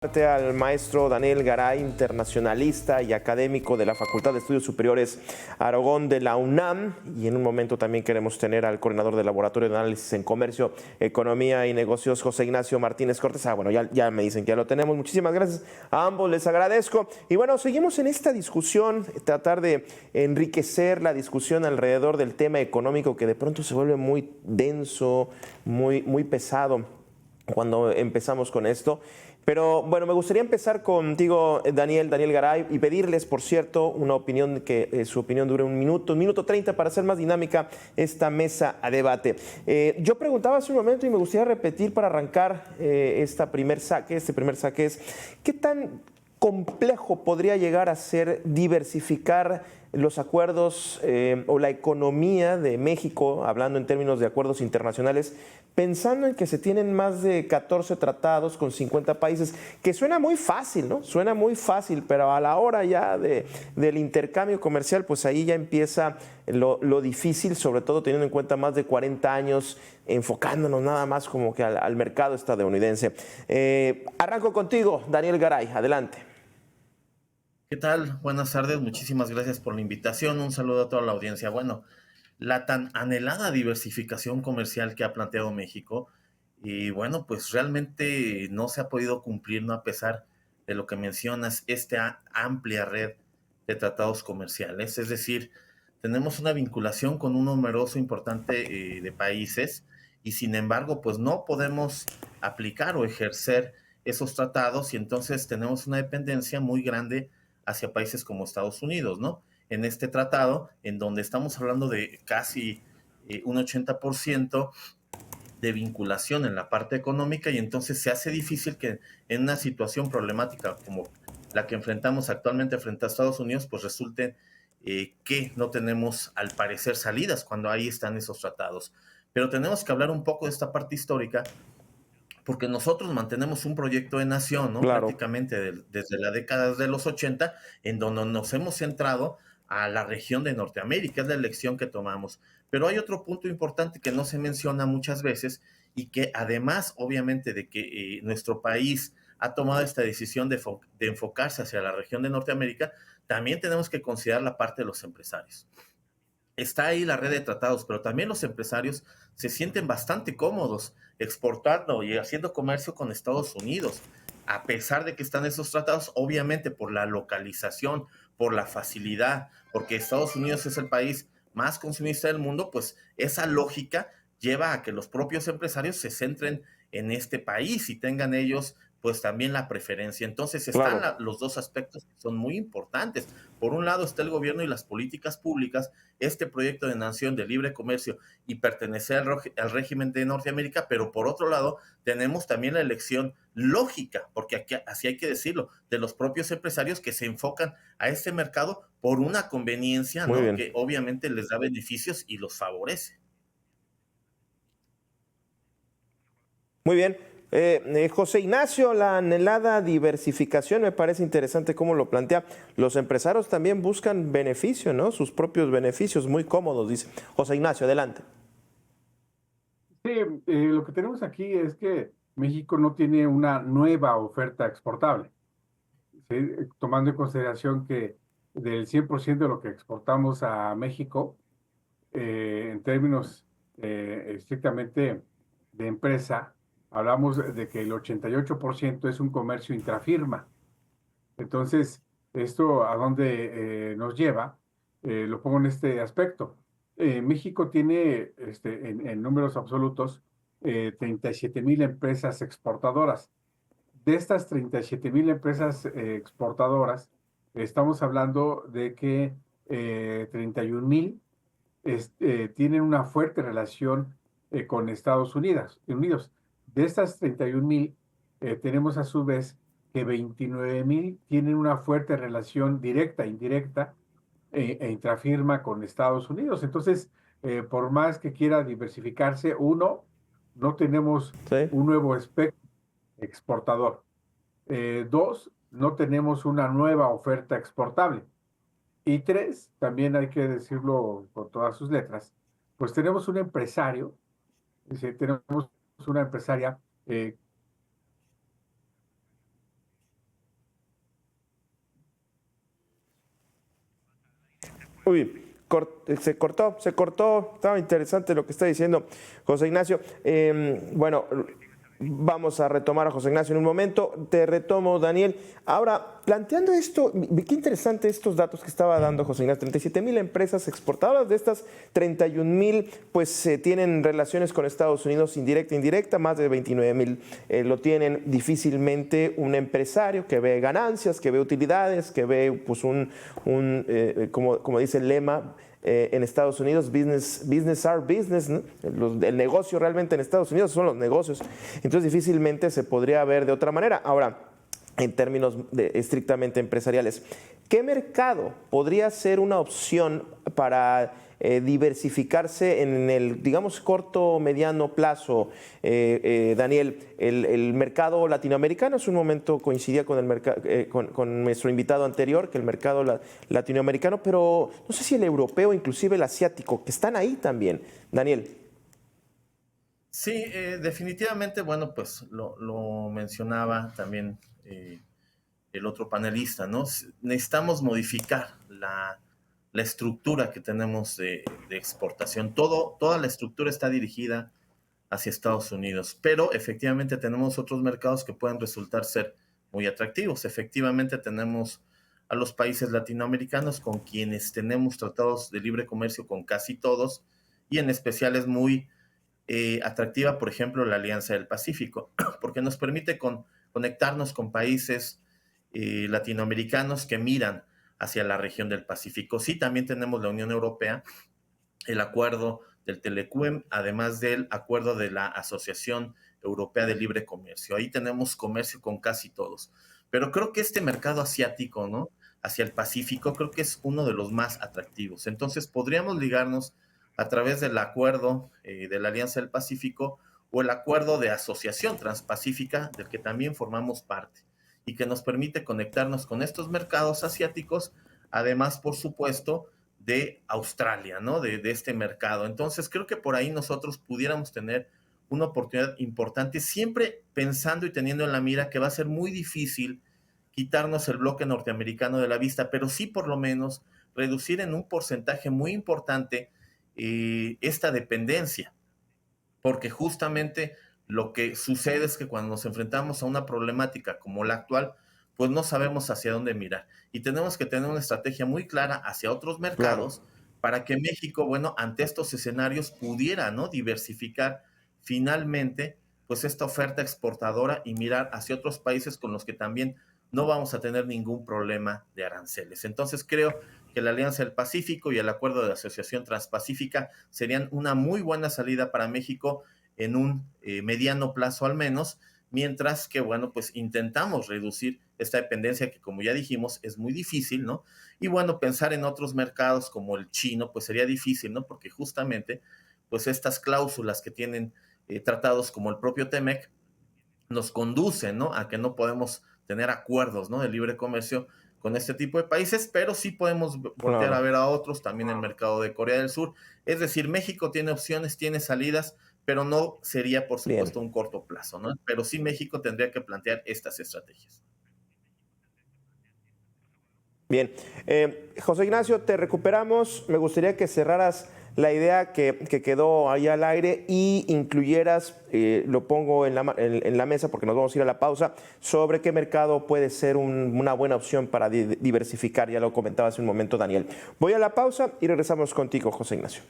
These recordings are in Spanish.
Al maestro Daniel Garay, internacionalista y académico de la Facultad de Estudios Superiores Aragón de la UNAM, y en un momento también queremos tener al coordinador del Laboratorio de Análisis en Comercio, Economía y Negocios, José Ignacio Martínez Cortés. Bueno, ya me dicen que ya lo tenemos. Muchísimas gracias a ambos, les agradezco. Y bueno, seguimos en esta discusión, tratar de enriquecer la discusión alrededor del tema económico, que de pronto se vuelve muy denso, muy pesado cuando empezamos con esto. Pero bueno, me gustaría empezar contigo, Daniel Garay, y pedirles, por cierto, una opinión, que su opinión dure un minuto 30, para hacer más dinámica esta mesa a debate. Yo preguntaba hace un momento y me gustaría repetir para arrancar este primer saque es, ¿qué tan complejo podría llegar a ser diversificar los acuerdos o la economía de México, hablando en términos de acuerdos internacionales, pensando en que se tienen más de 14 tratados con 50 países, que suena muy fácil, ¿no? Suena muy fácil, pero a la hora ya del intercambio comercial, pues ahí ya empieza lo difícil, sobre todo teniendo en cuenta más de 40 años enfocándonos nada más como que al mercado estadounidense. Arranco contigo, Daniel Garay, adelante. ¿Qué tal? Buenas tardes, muchísimas gracias por la invitación. Un saludo a toda la audiencia. Bueno, la tan anhelada diversificación comercial que ha planteado México, y bueno, pues realmente no se ha podido cumplir, ¿no? A pesar de lo que mencionas, esta amplia red de tratados comerciales. Es decir, tenemos una vinculación con un numeroso importante de países, y sin embargo, pues no podemos aplicar o ejercer esos tratados, y entonces tenemos una dependencia muy grande hacia países como Estados Unidos, ¿no? En este tratado, en donde estamos hablando de casi un 80% de vinculación en la parte económica, y entonces se hace difícil que en una situación problemática como la que enfrentamos actualmente frente a Estados Unidos, pues resulte que no tenemos, al parecer, salidas cuando ahí están esos tratados. Pero tenemos que hablar un poco de esta parte histórica, porque nosotros mantenemos un proyecto de nación, ¿no? Claro. Prácticamente desde la década de los 80, en donde nos hemos centrado a la región de Norteamérica, es la elección que tomamos. Pero hay otro punto importante que no se menciona muchas veces, y que además, obviamente, de que nuestro país ha tomado esta decisión de enfocarse hacia la región de Norteamérica, también tenemos que considerar la parte de los empresarios. Está ahí la red de tratados, pero también los empresarios se sienten bastante cómodos exportando y haciendo comercio con Estados Unidos, a pesar de que están esos tratados, obviamente por la localización, por la facilidad, porque Estados Unidos es el país más consumista del mundo. Pues esa lógica lleva a que los propios empresarios se centren en este país y tengan ellos pues también la preferencia. Entonces están Claro. los dos aspectos que son muy importantes. Por un lado está el gobierno y las políticas públicas, este proyecto de nación de libre comercio y pertenecer al régimen de Norteamérica, pero por otro lado tenemos también la elección lógica, porque aquí, así hay que decirlo, de los propios empresarios que se enfocan a este mercado por una conveniencia, Muy ¿no? bien. Que obviamente les da beneficios y los favorece. Muy bien. José Ignacio, la anhelada diversificación, me parece interesante cómo lo plantea. Los empresarios también buscan beneficio, ¿no? Sus propios beneficios, muy cómodos, dice. José Ignacio, adelante. Sí, lo que tenemos aquí es que México no tiene una nueva oferta exportable, ¿sí? Tomando en consideración que del 100% de lo que exportamos a México, en términos estrictamente de empresa, hablamos de que el 88% es un comercio intrafirma. Entonces, ¿esto a dónde nos lleva? Lo pongo en este aspecto. México tiene, en números absolutos, 37,000 empresas exportadoras. De estas 37,000 empresas exportadoras, estamos hablando de que 31,000 tienen una fuerte relación con Estados Unidos. De estas 31,000, tenemos a su vez que 29,000 tienen una fuerte relación directa, indirecta e intrafirma con Estados Unidos. Entonces, por más que quiera diversificarse, uno, no tenemos Sí. un nuevo espectro exportador. Dos, no tenemos una nueva oferta exportable. Y tres, también hay que decirlo con todas sus letras, pues tenemos un empresario, tenemos una empresaria Uy, se cortó. Estaba interesante lo que está diciendo José Ignacio. Bueno, vamos a retomar a José Ignacio en un momento. Te retomo, Daniel. Ahora, planteando esto, qué interesante estos datos que estaba dando José Ignacio. 37,000 empresas exportadoras, de estas 31,000 pues tienen relaciones con Estados Unidos indirecta e indirecta, más de 29,000 lo tienen. Difícilmente un empresario que ve ganancias, que ve utilidades, que ve pues como dice el lema, en Estados Unidos, business are business, ¿no? El negocio realmente en Estados Unidos son los negocios. Entonces difícilmente se podría ver de otra manera. Ahora, en términos estrictamente empresariales, ¿qué mercado podría ser una opción para diversificarse en el, digamos, corto o mediano plazo? Daniel, el mercado latinoamericano, hace un momento coincidía con, con nuestro invitado anterior, que el mercado latinoamericano, pero no sé si el europeo, inclusive el asiático, que están ahí también. Daniel. Sí, definitivamente, bueno, pues lo mencionaba también el otro panelista, ¿no? Necesitamos modificar la estructura que tenemos de exportación. Toda la estructura está dirigida hacia Estados Unidos, pero efectivamente tenemos otros mercados que pueden resultar ser muy atractivos. Efectivamente tenemos a los países latinoamericanos con quienes tenemos tratados de libre comercio con casi todos, y en especial es muy atractiva, por ejemplo, la Alianza del Pacífico, porque nos permite conectarnos con países latinoamericanos que miran hacia la región del Pacífico. Sí, también tenemos la Unión Europea, el acuerdo del Telecum, además del acuerdo de la Asociación Europea de Libre Comercio. Ahí tenemos comercio con casi todos. Pero creo que este mercado asiático, ¿no? Hacia el Pacífico, creo que es uno de los más atractivos. Entonces, podríamos ligarnos a través del acuerdo de la Alianza del Pacífico o el acuerdo de asociación transpacífica del que también formamos parte y que nos permite conectarnos con estos mercados asiáticos, además, por supuesto, de Australia, ¿no? De este mercado. Entonces, creo que por ahí nosotros pudiéramos tener una oportunidad importante, siempre pensando y teniendo en la mira que va a ser muy difícil quitarnos el bloque norteamericano de la vista, pero sí por lo menos reducir en un porcentaje muy importante esta dependencia, porque justamente lo que sucede es que cuando nos enfrentamos a una problemática como la actual, pues no sabemos hacia dónde mirar y tenemos que tener una estrategia muy clara hacia otros mercados, Claro. para que México, bueno, ante estos escenarios pudiera, ¿no? Diversificar finalmente pues esta oferta exportadora y mirar hacia otros países con los que también no vamos a tener ningún problema de aranceles. Entonces creo que la Alianza del Pacífico y el Acuerdo de Asociación Transpacífica serían una muy buena salida para México en un mediano plazo al menos, mientras que, bueno, pues intentamos reducir esta dependencia que, como ya dijimos, es muy difícil, ¿no? Y bueno, pensar en otros mercados como el chino, pues sería difícil, ¿no? Porque justamente, pues estas cláusulas que tienen tratados como el propio TEMEC nos conducen, ¿no? A que no podemos tener acuerdos, ¿no? De libre comercio con este tipo de países, pero sí podemos voltear a Claro. ver a otros, también el mercado de Corea del Sur. Es decir, México tiene opciones, tiene salidas, pero no sería, por Bien. supuesto, un corto plazo, ¿no? Pero sí México tendría que plantear estas estrategias. Bien. José Ignacio, te recuperamos. Me gustaría que cerraras la idea que quedó ahí al aire y incluyeras, lo pongo en la mesa porque nos vamos a ir a la pausa, sobre qué mercado puede ser una buena opción para diversificar. Ya lo comentaba hace un momento Daniel. Voy a la pausa y regresamos contigo, José Ignacio.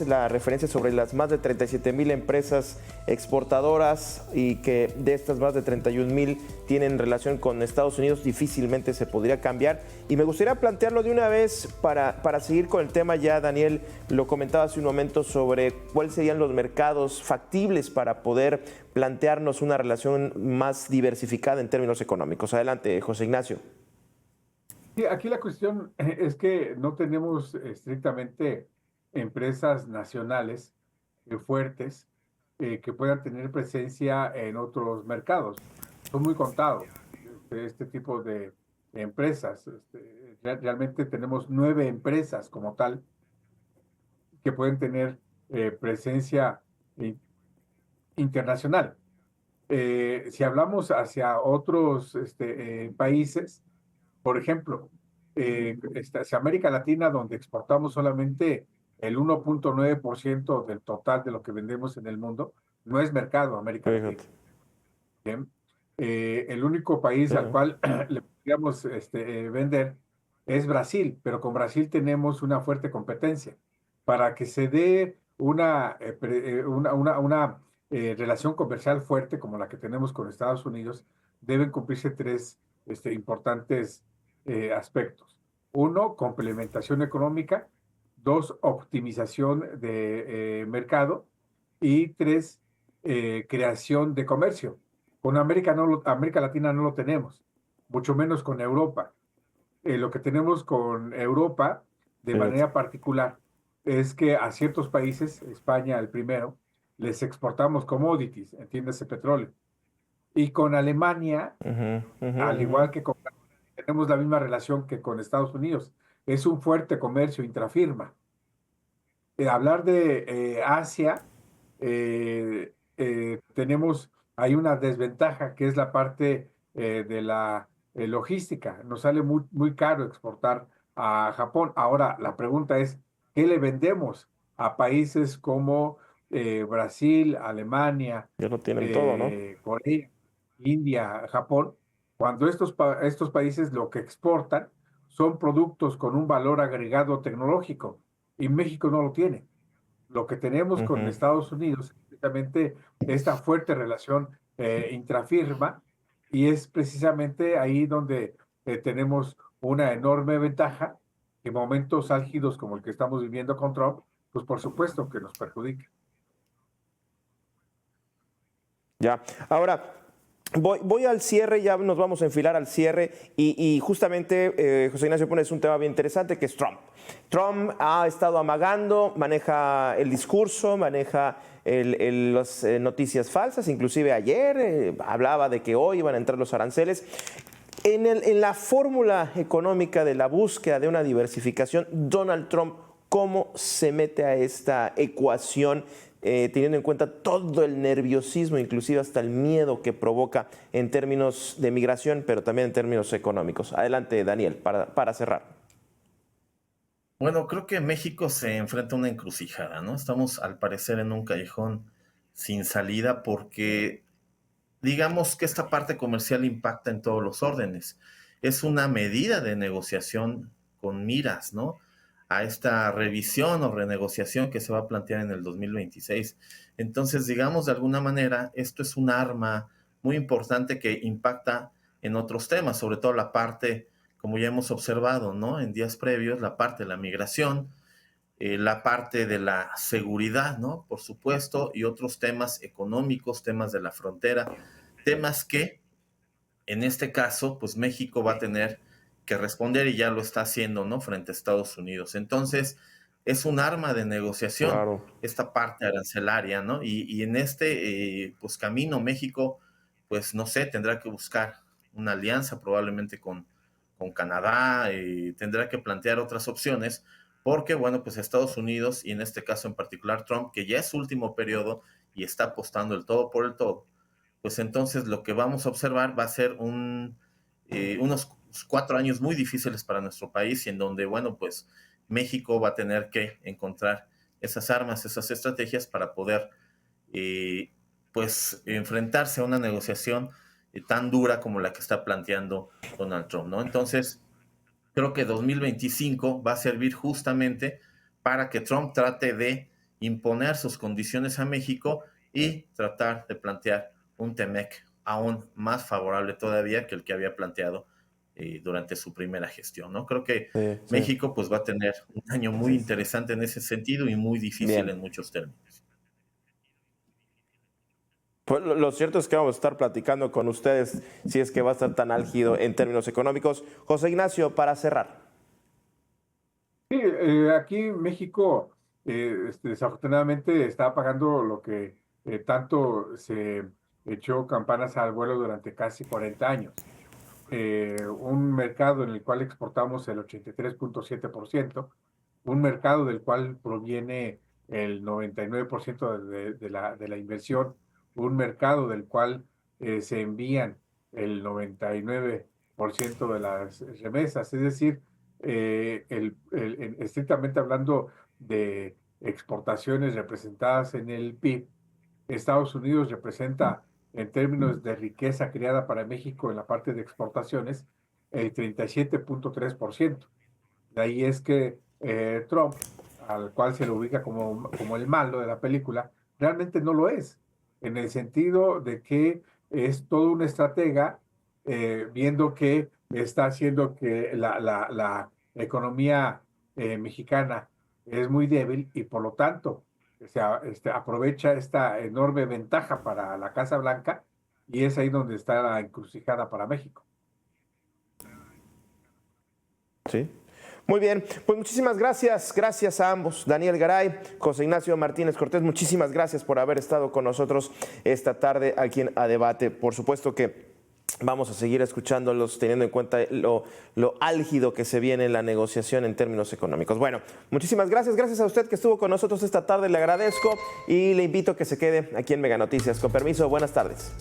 La referencia sobre las más de 37,000 empresas exportadoras y que de estas más de 31,000 tienen relación con Estados Unidos, difícilmente se podría cambiar. Y me gustaría plantearlo de una vez para seguir con el tema. Ya Daniel lo comentaba hace un momento sobre cuáles serían los mercados factibles para poder plantearnos una relación más diversificada en términos económicos. Adelante, José Ignacio. Sí, aquí la cuestión es que no tenemos estrictamente empresas nacionales fuertes que puedan tener presencia en otros mercados. Son muy contados este tipo de empresas. Realmente tenemos 9 empresas como tal que pueden tener presencia in- internacional. Si hablamos hacia otros países, por ejemplo, es América Latina, donde exportamos solamente el 1.9% del total de lo que vendemos en el mundo, no es mercado América Latina. Fíjate. Bien. El único país Sí. al cual le podríamos vender es Brasil, pero con Brasil tenemos una fuerte competencia. Para que se dé una relación comercial fuerte como la que tenemos con Estados Unidos, deben cumplirse tres importantes aspectos. Uno, complementación económica. Dos, optimización de mercado. Y tres, creación de comercio. Con América Latina no lo tenemos, mucho menos con Europa. Lo que tenemos con Europa, de Fíjate. manera particular, es que a ciertos países, España el primero, les exportamos commodities, entiéndase petróleo. Y con Alemania, Ujú, ujú, al ujú. igual que tenemos la misma relación que con Estados Unidos, es un fuerte comercio intrafirma. Hablar de Asia, hay una desventaja que es la parte de la logística. Nos sale muy, muy caro exportar a Japón. Ahora, la pregunta es, ¿qué le vendemos a países como Brasil, Alemania, Ya lo tienen todo, ¿no? Corea, India, Japón? Cuando estos países lo que exportan son productos con un valor agregado tecnológico y México no lo tiene. Lo que tenemos con Ujú. Estados Unidos es precisamente esta fuerte relación intrafirma y es precisamente ahí donde tenemos una enorme ventaja. En momentos álgidos como el que estamos viviendo con Trump, pues por supuesto que nos perjudica. Ya. Ahora, voy al cierre, ya nos vamos a enfilar al cierre y justamente José Ignacio pones un tema bien interesante que es Trump. Trump ha estado amagando, maneja el discurso, maneja las noticias falsas, inclusive ayer hablaba de que hoy iban a entrar los aranceles. En la fórmula económica de la búsqueda de una diversificación, Donald Trump, ¿cómo se mete a esta ecuación, teniendo en cuenta todo el nerviosismo, inclusive hasta el miedo que provoca en términos de migración, pero también en términos económicos? Adelante, Daniel, para cerrar. Bueno, creo que México se enfrenta a una encrucijada, ¿no? Estamos al parecer en un callejón sin salida porque digamos que esta parte comercial impacta en todos los órdenes. Es una medida de negociación con miras, ¿no? A esta revisión o renegociación que se va a plantear en el 2026. Entonces, digamos, de alguna manera, esto es un arma muy importante que impacta en otros temas, sobre todo la parte, como ya hemos observado, ¿no? En días previos, la parte de la migración, la parte de la seguridad, ¿no? Por supuesto, y otros temas económicos, temas de la frontera, temas que en este caso, pues México va a tener que responder y ya lo está haciendo, ¿no? Frente a Estados Unidos. Entonces, es un arma de negociación Claro. esta parte arancelaria, ¿no? Y en este, pues, camino México, pues, no sé, tendrá que buscar una alianza probablemente con Canadá, tendrá que plantear otras opciones, porque, bueno, pues Estados Unidos, y en este caso en particular Trump, que ya es su último periodo y está apostando el todo por el todo, pues entonces lo que vamos a observar va a ser unos 4 años muy difíciles para nuestro país y en donde, bueno, pues México va a tener que encontrar esas armas, esas estrategias para poder, eh, pues, enfrentarse a una negociación tan dura como la que está planteando Donald Trump, ¿no? Entonces, creo que 2025 va a servir justamente para que Trump trate de imponer sus condiciones a México y tratar de plantear un TEMEC aún más favorable todavía que el que había planteado durante su primera gestión, ¿no? Creo que Sí, sí. México pues va a tener un año muy interesante en ese sentido y muy difícil Bien. en muchos términos. Pues lo cierto es que vamos a estar platicando con ustedes si es que va a estar tan álgido en términos económicos. José Ignacio, para cerrar. Sí, aquí México desafortunadamente está pagando lo que tanto se echó campanas al vuelo durante casi 40 años. Un mercado en el cual exportamos el 83.7%, un mercado del cual proviene el 99% de la inversión, un mercado del cual se envían el 99% de las remesas, es decir, estrictamente hablando de exportaciones representadas en el PIB, Estados Unidos representa en términos de riqueza creada para México en la parte de exportaciones el 37.3%. De ahí es que Trump, al cual se lo ubica como el malo de la película, realmente no lo es, en el sentido de que es todo un estratega, viendo que está haciendo que la economía mexicana es muy débil y por lo tanto aprovecha esta enorme ventaja para la Casa Blanca, y es ahí donde está la encrucijada para México. Sí. Muy bien, pues muchísimas gracias a ambos, Daniel Garay, José Ignacio Martínez Cortés, muchísimas gracias por haber estado con nosotros esta tarde aquí en A Debate. Por supuesto que vamos a seguir escuchándolos teniendo en cuenta lo álgido que se viene en la negociación en términos económicos. Bueno, muchísimas gracias a usted que estuvo con nosotros esta tarde, le agradezco y le invito a que se quede aquí en Mega Noticias. Con permiso, buenas tardes.